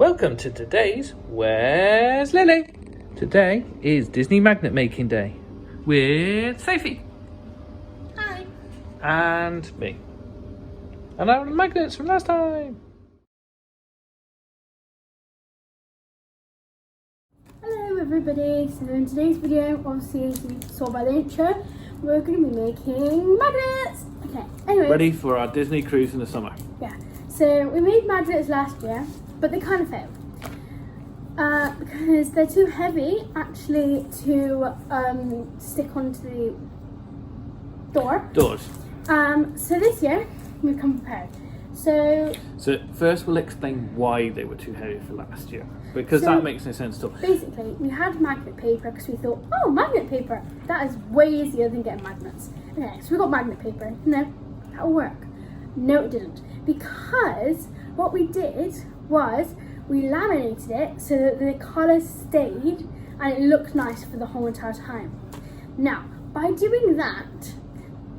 welcome to today's Where's Lily? Today is Disney Magnet Making Day with Sophie. Hi. And me. And our magnets from last time. Hello everybody, so in today's video, obviously as you saw by the intro, we're going to be making magnets! Okay, anyway. Ready for our Disney cruise in the summer. Yeah, so we made magnets last year, but they kind of failed. Because they're too heavy actually to stick onto the doors. So this year, we've come prepared. So first we'll explain why they were too heavy for last year, because that makes no sense at all. Basically, we had magnet paper because we thought, oh, magnet paper, that is way easier than getting magnets. Okay, so we got magnet paper. No, that'll work. No, it didn't. Because what we did was we laminated it so that the colour stayed and it looked nice for the whole entire time. Now, by doing that,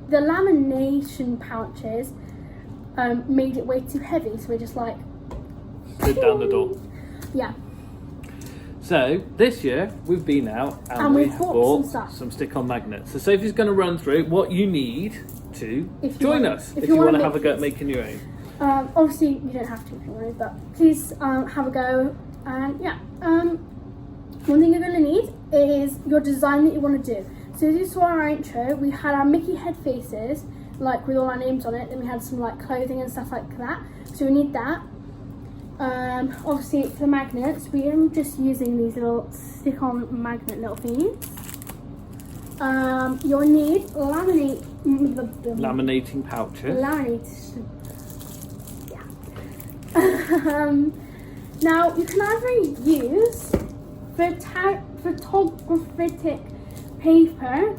the lamination pouches made it way too heavy, so we're just like slid down the door. Yeah. So this year we've been out and we've bought some stick-on magnets. So Sophie's going to run through what you need to join us if you want to have a go at making your own. Obviously you don't have to if you want to, but please have a go. And yeah, one thing you're going to need is your design that you want to do. So as you saw in our intro, we had our Mickey head faces, like with all our names on it, then we had some like clothing and stuff like that, so we need that. Obviously for the magnets, we are just using these little stick-on magnet little thingies. You'll need laminating pouches. Now you can either use photographic paper,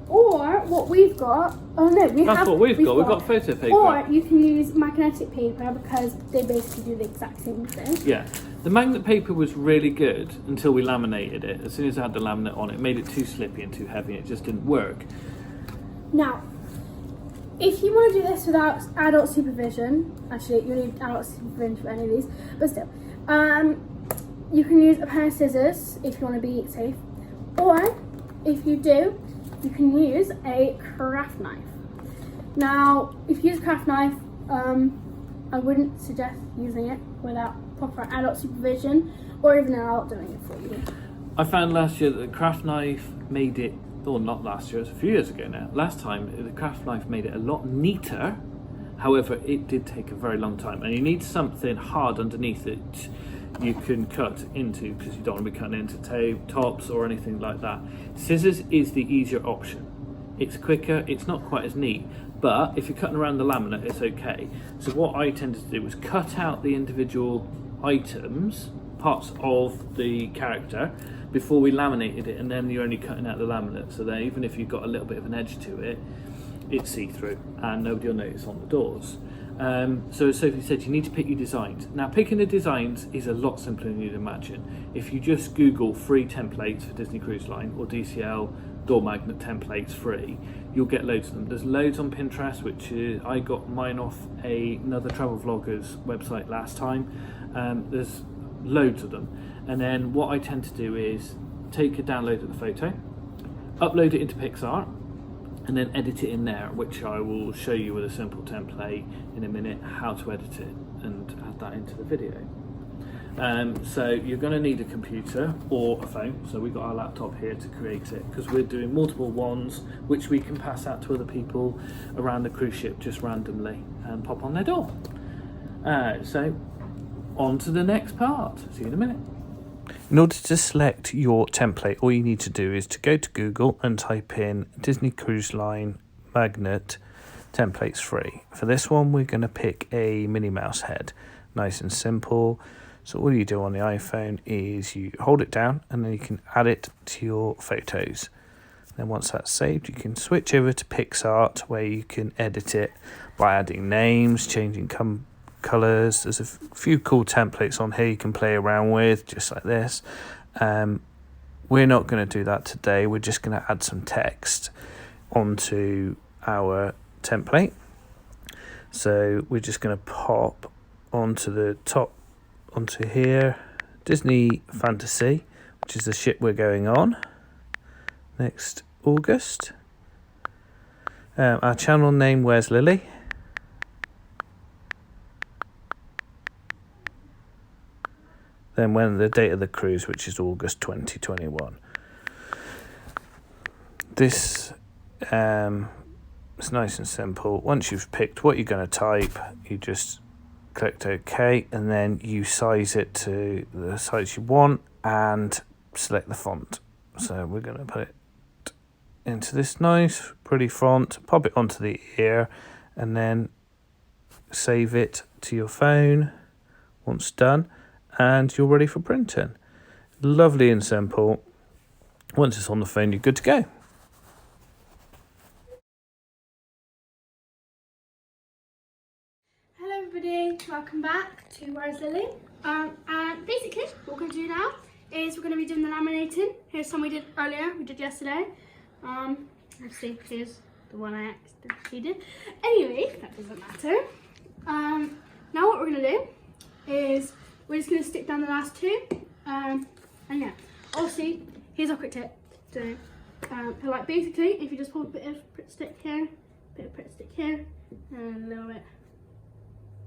or what we've got. Oh no, we've got photo paper. Or you can use magnetic paper because they basically do the exact same thing. Yeah, the magnet paper was really good until we laminated it. As soon as I had the laminate on, it made it too slippy and too heavy. It just didn't work. Now, if you want to do this without adult supervision, actually you need adult supervision for any of these, but still, you can use a pair of scissors if you want to be safe, or if you do, you can use a craft knife. Now, if you use a craft knife, I wouldn't suggest using it without proper adult supervision or even an adult doing it for you. I found last year that the craft knife made it, or not last year, it's a few years ago now. Last time, the craft knife made it a lot neater. However, it did take a very long time, and you need something hard underneath it you can cut into, because you don't want to be cutting into tops or anything like that. Scissors is the easier option. It's quicker, it's not quite as neat, but if you're cutting around the laminate, it's okay. So what I tended to do was cut out the individual items, parts of the character, before we laminated it, and then you're only cutting out the laminate, so that even if you've got a little bit of an edge to it, it's see-through and nobody will notice on the doors. So as Sophie said, you need to pick your designs. Now, picking the designs is a lot simpler than you'd imagine. If you just Google free templates for Disney Cruise Line or DCL door magnet templates free, you'll get loads of them. There's loads on Pinterest, which I got mine off another travel vlogger's website last time. There's loads of them. And then what I tend to do is take a download of the photo, upload it into PixArt, and then edit it in there, which I will show you with a simple template in a minute how to edit it and add that into the video. So you're going to need a computer or a phone. So we've got our laptop here to create it, because we're doing multiple ones which we can pass out to other people around the cruise ship just randomly and pop on their door. So on to the next part. See you in a minute. In order to select your template, all you need to do is to go to Google and type in Disney Cruise Line magnet templates free. For this one, we're going to pick a Minnie Mouse head. Nice and simple. So all you do on the iPhone is you hold it down and then you can add it to your photos. Then once that's saved, you can switch over to PixArt, where you can edit it by adding names, changing colours. There's a few cool templates on here you can play around with, just like this. We're not going to do that today. We're just going to add some text onto our template. So we're just going to pop onto the top onto here. Disney Fantasy, which is the ship we're going on next August. Our channel name, Where's Lily? Then when the date of the cruise, which is August 2021. This it's nice and simple. Once you've picked what you're going to type, you just click OK, and then you size it to the size you want and select the font. So we're going to put it into this nice pretty font, pop it onto the ear, and then save it to your phone once done, and you're ready for printing. Lovely and simple. Once it's on the phone, you're good to go. Hello everybody, welcome back to Where's Lily? And basically what we're going to do now is we're going to be doing the laminating. Here's some we did earlier, we did yesterday. Actually, here's the one I accidentally did. Anyway, that doesn't matter. Now what we're going to do is we're just going to stick down the last two. And yeah, obviously, here's our quick tip. So, like basically, if you just pull a bit of Pritt stick here, bit of Pritt stick here, and a little bit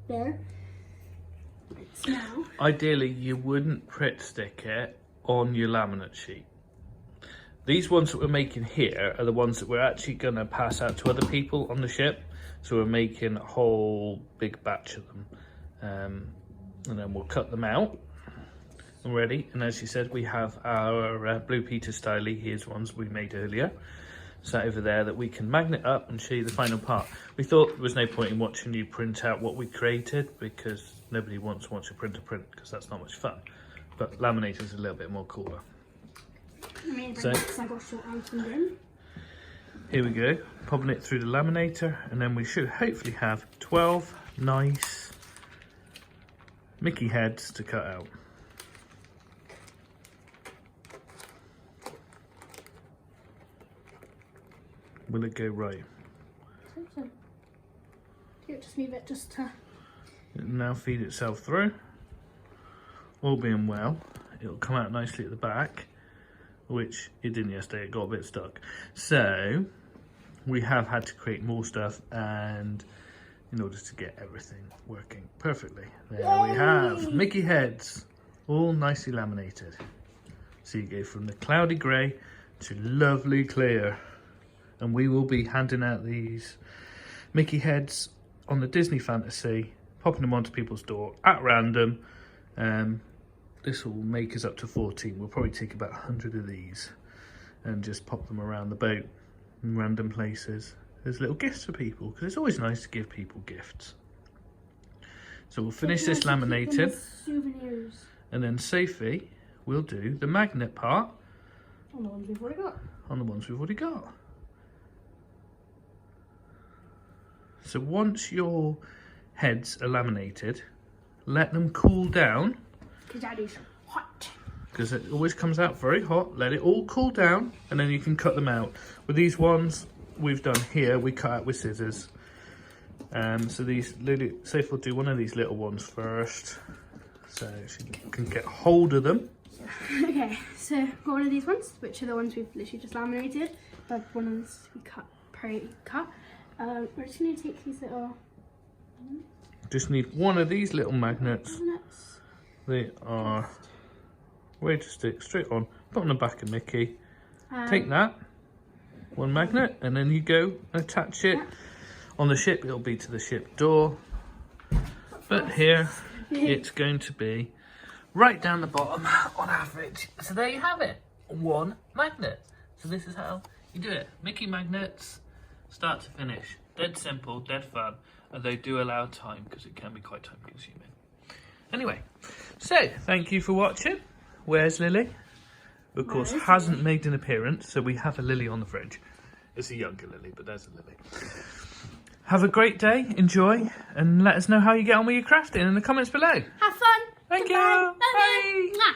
there. So now, ideally, you wouldn't Pritt stick it on your laminate sheet. These ones that we're making here are the ones that we're actually going to pass out to other people on the ship. So we're making a whole big batch of them. And then we'll cut them out already. And as you said, we have our Blue Peter Styly. Here's ones we made earlier. Sat over there that we can magnet up and show you the final part. We thought there was no point in watching you print out what we created because nobody wants to watch a print because that's not much fun. But laminating is a little bit more cooler. So here we go, popping it through the laminator, and then we should hopefully have 12 nice Mickey heads to cut out. Will it go right? I think so. You just move it just to... It'll now feed itself through. All being well, it'll come out nicely at the back, which it didn't yesterday, it got a bit stuck. So we have had to create more stuff and in order to get everything working perfectly. There we have Mickey heads, all nicely laminated. So you go from the cloudy grey to lovely clear. And we will be handing out these Mickey heads on the Disney Fantasy, popping them onto people's door at random. This will make us up to 14. We'll probably take about 100 of these and just pop them around the boat in random places as little gifts for people, because it's always nice to give people gifts. So we'll finish this laminating, and then Sophie will do the magnet part on the ones we've already got. On the ones we've already got. So once your heads are laminated, let them cool down. Because that is hot. Because it always comes out very hot. Let it all cool down, and then you can cut them out. With these ones we've done here, we cut out with scissors. So these little, Sophie will do one of these little ones first, so she can get hold of them. Okay, so got one of these ones, which are the ones we've literally just laminated. But one of these we cut. We're just going to take these little... Just need one of these little magnets. They are way to stick straight on. Put on the back of Mickey. Take that, one magnet, and then you go attach it. On the ship, it'll be to the ship door. But here, it's going to be right down the bottom on average. So there you have it, one magnet. So this is how you do it. Mickey magnets, start to finish. Dead simple, dead fun, and they do allow time because it can be quite time consuming. Anyway, so thank you for watching. Where's Lily? Of course, hasn't made an appearance, so we have a Lily on the fridge. It's a younger Lily, but there's a Lily. Have a great day, enjoy, and let us know how you get on with your crafting in the comments below. Have fun. Thank you. Bye. Bye. Bye.